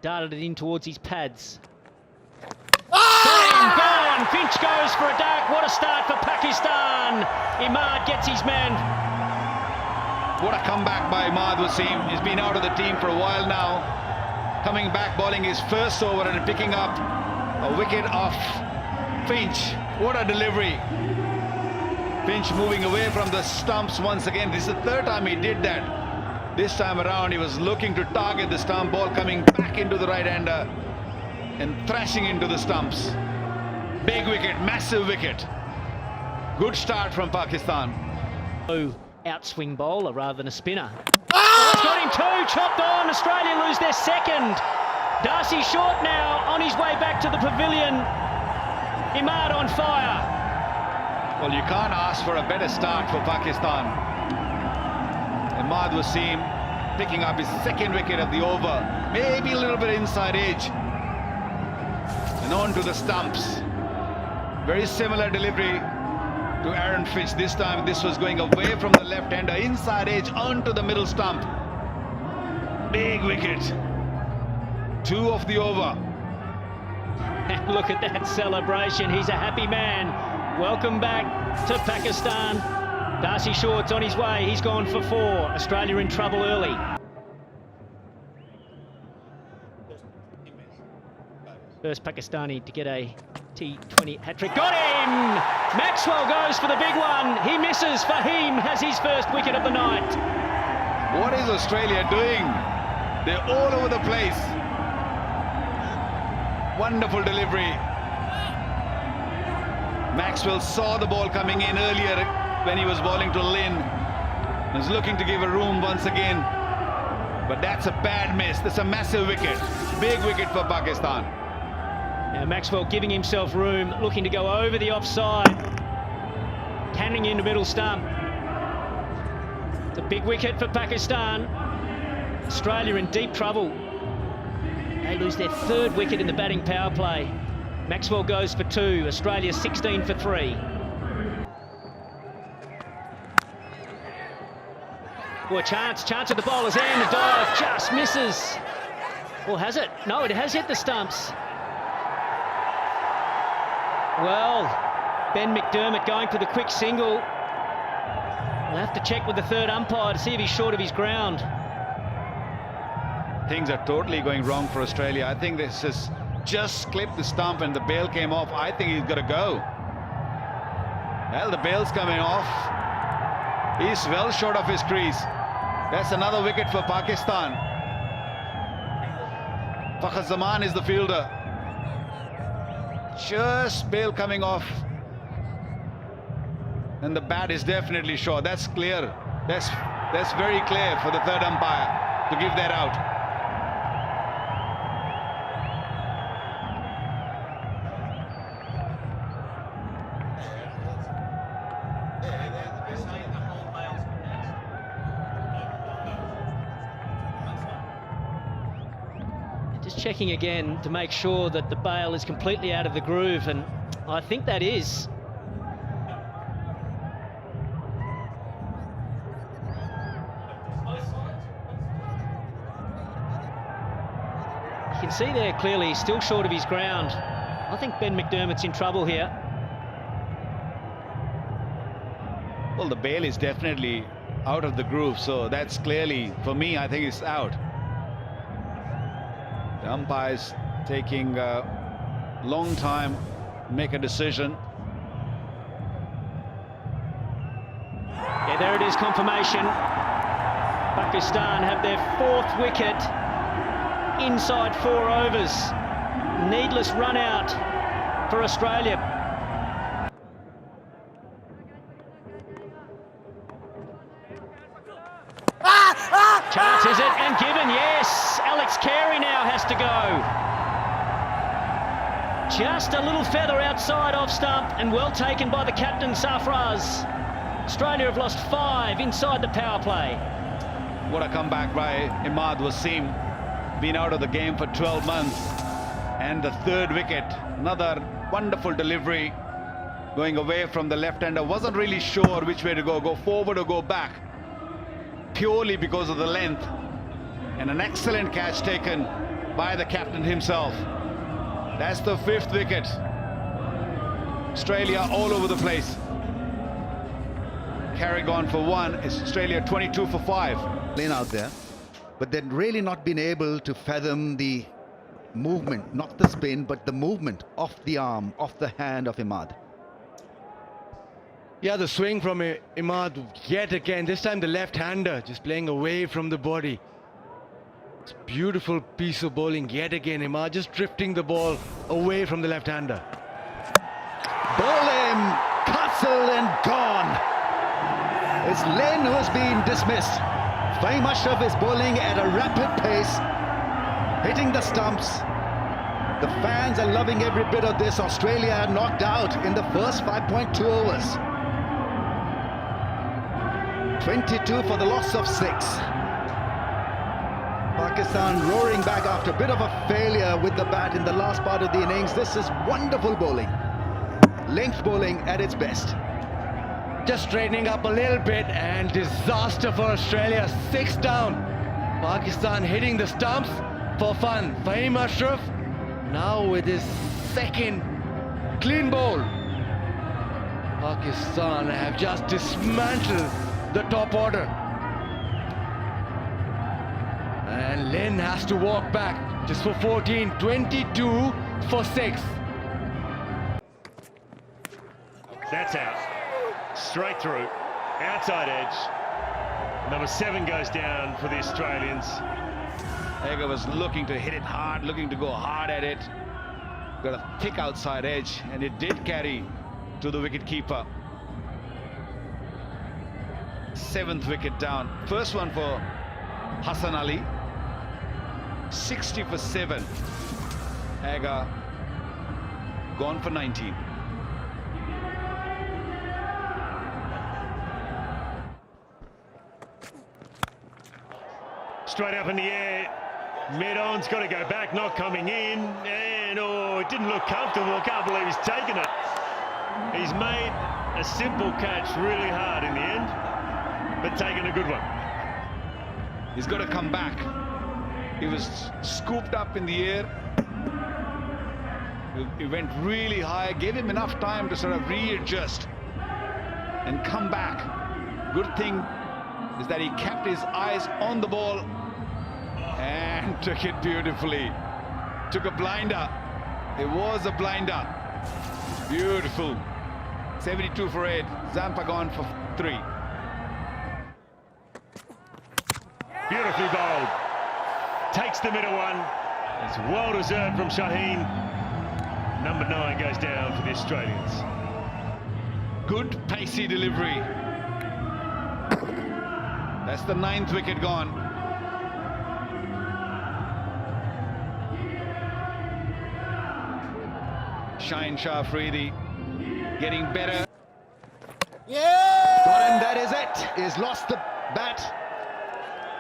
darted it in towards his pads. Gone! Finch goes for a duck. What a start for Pakistan. Imad gets his man. What a comeback by Imad Wasim. He's been out of the team for a while now. Coming back, bowling his first over and picking up a wicket off Finch. What a delivery. Finch moving away from the stumps once again. This is the third time he did that. This time around he was looking to target the stump, ball coming back into the right-hander and thrashing into the stumps. Big wicket, massive wicket. Good start from Pakistan. Outswing bowler rather than a spinner. Oh, it's got him two, chopped on. Australia lose their second. Darcy Short now on his way back to the pavilion. Imad on fire. Well, you can't ask for a better start for Pakistan. Imad Wasim picking up his second wicket of the over. Maybe a little bit inside edge. And on to the stumps. Very similar delivery to Aaron Finch. This time this was going away from the left-hander, inside edge onto the middle stump. Big wicket. 2 of the over. And look at that celebration. He's a happy man. Welcome back to Pakistan. Darcy Short's on his way. He's gone for 4. Australia in trouble early. First Pakistani to get a T20 hat-trick. Got him! Maxwell goes for the big one. He misses. Fahim has his first wicket of the night. What is Australia doing? They're all over the place. Wonderful delivery. Maxwell saw the ball coming in earlier when he was bowling to Lynn. He's looking to give a room once again. But that's a bad miss. That's a massive wicket. Big wicket for Pakistan. Now Maxwell giving himself room, looking to go over the offside. Canning into middle stump. It's a big wicket for Pakistan. Australia in deep trouble. They lose their 3rd wicket in the batting power play. Maxwell goes for 2. Australia 16 for 3. Oh, a chance at the bowler's end. The dive just misses. Or has it? No, it has hit the stumps. Well, Ben McDermott going for the quick single. We'll have to check with the 3rd umpire to see if he's short of his ground. Things are totally going wrong for Australia. I think this has just clipped the stump and the bail came off. I think he's got to go. Well, the bail's coming off. He's well short of his crease. That's another wicket for Pakistan. Fakhar Zaman is the fielder. Just bail coming off. And the bat is definitely short. That's clear. That's very clear for the 3rd umpire to give that out. Just checking again to make sure that the bail is completely out of the groove, and I think that is. You can see there clearly he's still short of his ground. I think Ben McDermott's in trouble here. Well, the bail is definitely out of the groove, so that's clearly, for me, I think it's out. The umpire's taking a long time to make a decision. Yeah, there it is, confirmation. Pakistan have their 4th wicket inside 4 overs. Needless run out for Australia. Chance is it, and given, yes. Alex Carey now has to go. Just a little feather outside off stump, and well taken by the captain, Sarfraz. Australia have lost 5 inside the power play. What a comeback by Imad Wasim. Been out of the game for 12 months. And the 3rd wicket. Another wonderful delivery. Going away from the left-hander. Wasn't really sure which way to go forward or go back. Purely because of the length. And an excellent catch taken by the captain himself. That's the 5th wicket. Australia all over the place. Carrigan for 1. It's Australia 22 for 5. Lane out there, but they've really not been able to fathom the movement, not the spin, but the movement of the arm, of the hand of Imad. Yeah, the swing from Imad yet again, this time the left-hander, just playing away from the body. It's a beautiful piece of bowling yet again. Imad just drifting the ball away from the left-hander. Ball in, Castle and gone. It's Len who has been dismissed. Fahim Ashraf is bowling at a rapid pace, hitting the stumps. The fans are loving every bit of this. Australia knocked out in the first 5.2 overs. 22 for the loss of 6. Pakistan roaring back after a bit of a failure with the bat in the last part of the innings. This is wonderful bowling. Length bowling at its best. Just straightening up a little bit, and disaster for Australia. 6 down. Pakistan hitting the stumps for fun. Fahim Ashraf now with his 2nd clean bowl. Pakistan have just dismantled the top order. And Lynn has to walk back just for 14. 22 for 6. That's out. Straight through. Outside edge. Number 7 goes down for the Australians. Agar was looking to hit it hard, looking to go hard at it. Got a thick outside edge, and it did carry to the wicket-keeper. 7th wicket down. First one for Hassan Ali. 60 for 7. Agar gone for 19. Straight up in the air. Mid-on's got to go back, not coming in. And oh, it didn't look comfortable. Can't believe he's taken it. He's made a simple catch really hard in the end, but taken a good one. He's got to come back. He was scooped up in the air. He went really high, gave him enough time to sort of readjust and come back. Good thing is that he kept his eyes on the ball and took it beautifully. Took a blinder. It was a blinder. Beautiful. 72 for 8. Zampa gone for 3. Beautifully bowled. Takes the middle one. It's well deserved from Shaheen. Number 9 goes down for the Australians. Good pacey delivery. That's the 9th wicket gone. Shaheen Shah Afridi getting better. Yeah! And that is it. He's lost the bat.